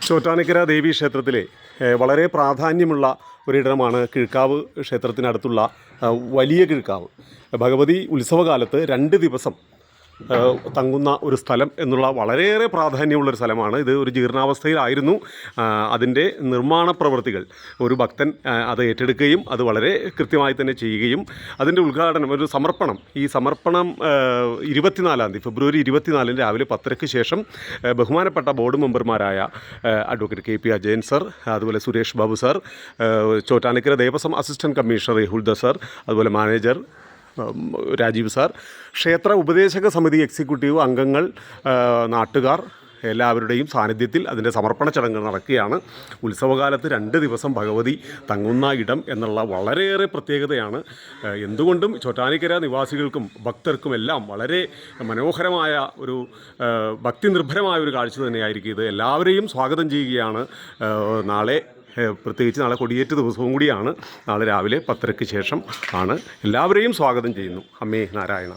ചോറ്റാനിക്കര ദേവീ ക്ഷേത്രത്തിലെ വളരെ പ്രാധാന്യമുള്ള ഒരിടമാണ് കിഴ്ക്കാവ് ക്ഷേത്രത്തിനടുത്തുള്ള വലിയ കിഴ്ക്കാവ്. ഭഗവതി ഉത്സവകാലത്ത് 2 ദിവസം തങ്ങുന്ന ഒരു സ്ഥലം എന്നുള്ള വളരെയേറെ പ്രാധാന്യമുള്ളൊരു സ്ഥലമാണ് ഇത്. ഒരു ജീർണാവസ്ഥയിലായിരുന്നു. അതിൻ്റെ നിർമ്മാണ പ്രവൃത്തികൾ ഒരു ഭക്തൻ അത് ഏറ്റെടുക്കുകയും അത് വളരെ കൃത്യമായി തന്നെ ചെയ്യുകയും അതിൻ്റെ ഉദ്ഘാടനം, ഒരു സമർപ്പണം, ഈ സമർപ്പണം 24-ാം തീയതി ഫെബ്രുവരി 24 രാവിലെ 10:00 ശേഷം ബഹുമാനപ്പെട്ട ബോർഡ് മെമ്പർമാരായ അഡ്വക്കേറ്റ് KP അജയൻ സർ, അതുപോലെ Suresh Babu sir, Chottanikkara Devaswom assistant commissioner യഹുൽദ സർ, അതുപോലെ മാനേജർ രാജീവ് സാർ, ക്ഷേത്ര ഉപദേശക സമിതി എക്സിക്യൂട്ടീവ് അംഗങ്ങൾ, നാട്ടുകാർ എല്ലാവരുടെയും സാന്നിധ്യത്തിൽ അതിൻ്റെ സമർപ്പണ ചടങ്ങ് നടക്കുകയാണ്. ഉത്സവകാലത്ത് 2 ദിവസം ഭഗവതി തങ്ങുന്ന ഇടം എന്നുള്ള വളരെയേറെ പ്രത്യേകതയാണ്. എന്തുകൊണ്ടും ചോറ്റാനിക്കര നിവാസികൾക്കും ഭക്തർക്കും എല്ലാം വളരെ മനോഹരമായ ഒരു ഭക്തി നിർഭരമായ ഒരു കാഴ്ച തന്നെയായിരിക്കും ഇത്. എല്ലാവരെയും സ്വാഗതം ചെയ്യുകയാണ്. നാളെ പ്രത്യേകിച്ച് നാളെ കൊടിയേറ്റ് ദിവസവും കൂടിയാണ്. നാളെ രാവിലെ 10:00 ശേഷം ആണ്. എല്ലാവരെയും സ്വാഗതം ചെയ്യുന്നു. അമ്മേ നാരായണ.